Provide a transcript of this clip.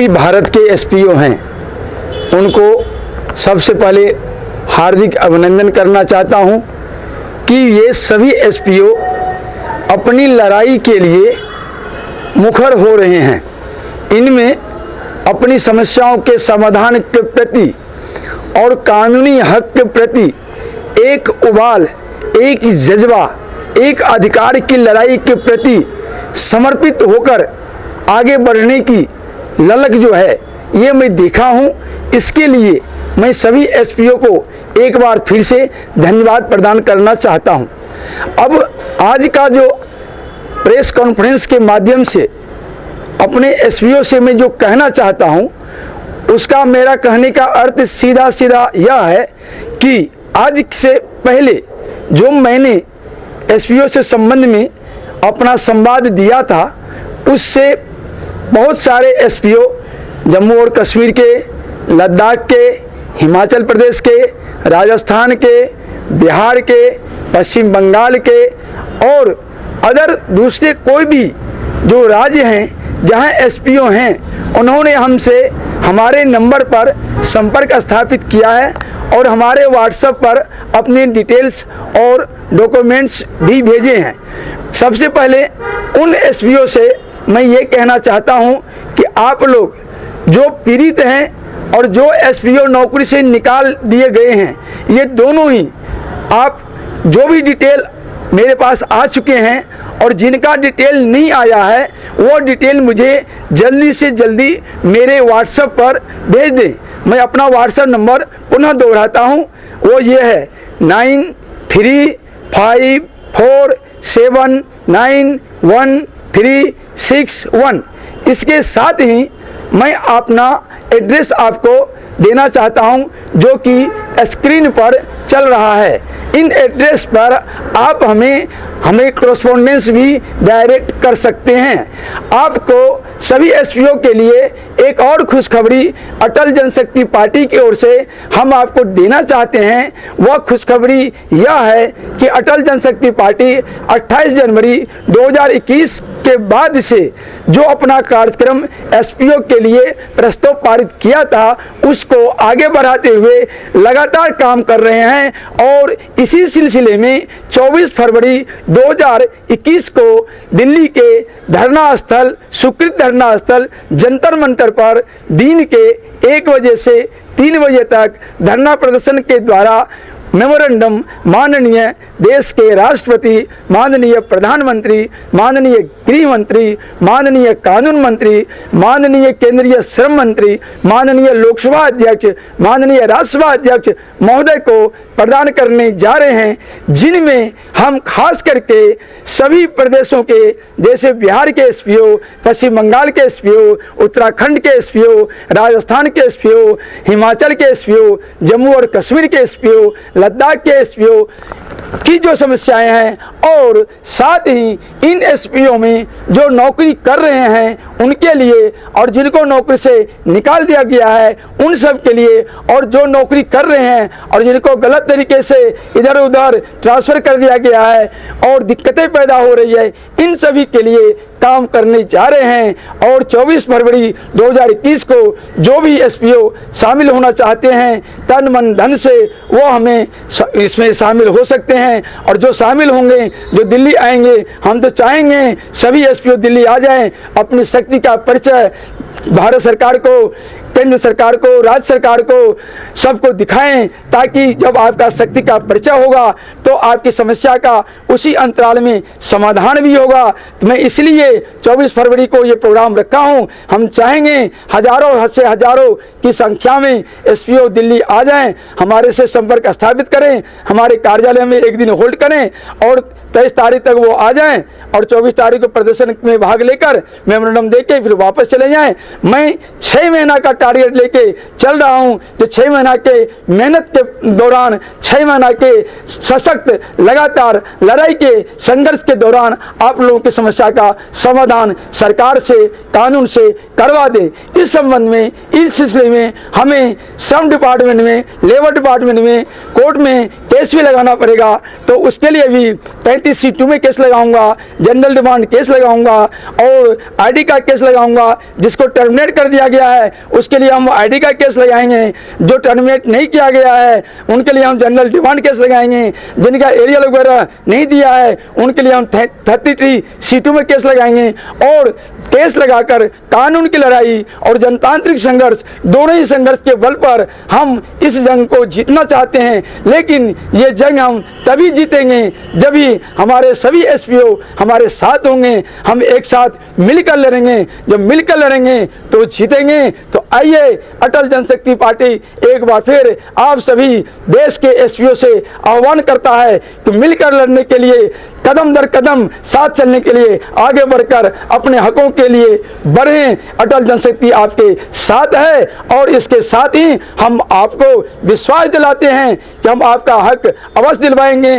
भी भारत के एसपीओ हैं उनको सबसे पहले हार्दिक अभिनंदन करना चाहता हूं कि ये सभी एसपीओ अपनी लड़ाई के लिए मुखर हो रहे हैं। इनमें अपनी समस्याओं के समाधान के प्रति और कानूनी हक के प्रति एक उबाल, एक जज्बा, एक अधिकार की लड़ाई के प्रति समर्पित होकर आगे बढ़ने की ललक जो है ये मैं देखा हूँ। इसके लिए मैं सभी एसपीओ को एक बार फिर से धन्यवाद प्रदान करना चाहता हूँ। अब आज का जो प्रेस कॉन्फ्रेंस के माध्यम से अपने एसपीओ से मैं जो कहना चाहता हूँ उसका मेरा कहने का अर्थ सीधा सीधा यह है कि आज से पहले जो मैंने एसपीओ से संबंध में अपना संवाद दिया था उससे बहुत सारे एसपीओ जम्मू और कश्मीर के, लद्दाख के, हिमाचल प्रदेश के, राजस्थान के, बिहार के, पश्चिम बंगाल के और अदर दूसरे कोई भी जो राज्य हैं जहां एसपीओ हैं उन्होंने हमसे हमारे नंबर पर संपर्क स्थापित किया है और हमारे व्हाट्सएप पर अपनी डिटेल्स और डॉक्यूमेंट्स भी भेजे हैं। सबसे पहले उन एसपीओ से मैं ये कहना चाहता हूँ कि आप लोग जो पीड़ित हैं और जो एसपीओ नौकरी से निकाल दिए गए हैं ये दोनों ही आप जो भी डिटेल मेरे पास आ चुके हैं और जिनका डिटेल नहीं आया है वो डिटेल मुझे जल्दी से जल्दी मेरे व्हाट्सएप पर भेज दें। मैं अपना व्हाट्सएप नंबर पुनः दोहराता हूँ, वो ये है 9354791361। इसके साथ ही मैं अपना एड्रेस आपको देना चाहता हूं जो कि स्क्रीन पर चल रहा है। इन एड्रेस पर आप हमें कॉरेस्पॉन्डेंस भी डायरेक्ट कर सकते हैं। आपको सभी एसपीओ के लिए एक और खुशखबरी अटल जनशक्ति पार्टी की ओर से हम आपको देना चाहते हैं। वह खुशखबरी यह है कि अटल जनशक्ति पार्टी 28 जनवरी 2021 के बाद से जो अपना कार्यक्रम एसपीओ के लिए प्रस्ताव पारित किया था उसको आगे बढ़ाते हुए लगातार काम कर रहे हैं और इसी सिलसिले में 24 फरवरी 2021 को दिल्ली के धरना स्थल, स्वीकृत धरना स्थल जंतर मंतर पर दिन के 1 बजे से 3 बजे तक धरना प्रदर्शन के द्वारा मेमोरेंडम माननीय देश के राष्ट्रपति, माननीय प्रधानमंत्री, माननीय गृह मंत्री, माननीय कानून मंत्री, माननीय केंद्रीय श्रम मंत्री, माननीय लोकसभा अध्यक्ष, माननीय राज्यसभा अध्यक्ष महोदय को प्रदान करने जा रहे हैं, जिनमें हम खास करके सभी प्रदेशों के जैसे बिहार के एसपीओ, पश्चिम बंगाल के एसपीओ, उत्तराखंड के एसपीओ, राजस्थान के एसपीओ, हिमाचल के एसपीओ, जम्मू और कश्मीर के एसपीओ, लद्दाख के एसपीओ की जो समस्याएं हैं और साथ ही इन एसपीओ में जो नौकरी कर रहे हैं उनके लिए और जिनको नौकरी से निकाल दिया गया है उन सब के लिए और जो नौकरी कर रहे हैं और जिनको गलत तरीके से इधर उधर ट्रांसफ़र कर दिया गया है और दिक्कतें पैदा हो रही है, इन सभी के लिए काम करने जा रहे हैं। और 24 फरवरी 2021 को जो भी एसपीओ शामिल होना चाहते हैं तन मन धन से वो हमें इसमें शामिल हो सकते हैं और जो शामिल होंगे, जो दिल्ली आएंगे, हम तो चाहेंगे सभी एसपीओ दिल्ली आ जाएं, अपनी शक्ति का परिचय भारत सरकार को, केंद्र सरकार को, राज्य सरकार को सबको दिखाएं ताकि जब आपका शक्ति का परिचय होगा तो आपकी समस्या का उसी अंतराल में समाधान भी होगा। तो मैं इसलिए 24 फरवरी को ये प्रोग्राम रखा हूँ। हम चाहेंगे हजारों से हजारों की संख्या में एसपीओ दिल्ली आ जाएं, हमारे से संपर्क स्थापित करें, हमारे कार्यालय में एक दिन होल्ड करें और 23 तारीख तक वो आ जाएं और 24 तारीख को प्रदर्शन में भाग लेकर मेमोरेंडम देके फिर वापस चले जाएं। मैं 6 महीना का टारगेट लेके चल रहा हूं, जो 6 महीना के मेहनत के दौरान, 6 महीना के सशक्त लगातार लड़ाई के संघर्ष के दौरान आप लोगों की समस्या का समाधान सरकार से, कानून से करवा दे। इस संबंध में, इस सिलसिले में हमें श्रम डिपार्टमेंट में, लेबर डिपार्टमेंट में कोर्ट में केस भी लगाना पड़ेगा तो उसके लिए भी 35C2 में केस लगाऊंगा, जनरल डिमांड केस लगाऊंगा और आईडी का केस लगाऊंगा। जिसको टर्मिनेट कर दिया गया है उसके लिए हम आईडी का केस लगाएंगे, जो टर्मिनेट नहीं किया गया है उनके लिए हम जनरल डिमांड केस लगाएंगे, जिनका एरियल वगैरह नहीं दिया है उनके लिए हम 33C2 में केस लगाएंगे। और केस लगाकर कानून की लड़ाई और जनतांत्रिक संघर्ष, दोनों ही संघर्ष के बल पर हम इस जंग को जीतना चाहते हैं। लेकिन ये जंग हम तभी जीतेंगे जब भी हमारे सभी एसपीओ हमारे साथ होंगे, हम एक साथ मिलकर लड़ेंगे। जब मिलकर लड़ेंगे तो जीतेंगे। तो आइए, अटल जनशक्ति पार्टी एक बार फिर आप सभी देश के एसपीओ से आह्वान करता है कि मिलकर लड़ने के लिए, कदम दर कदम साथ चलने के लिए, आगे बढ़कर अपने हकों के लिए बढ़ें। अटल जनशक्ति आपके साथ है और इसके साथ ही हम आपको विश्वास दिलाते हैं कि हम आपका हक अवश्य दिलवाएंगे।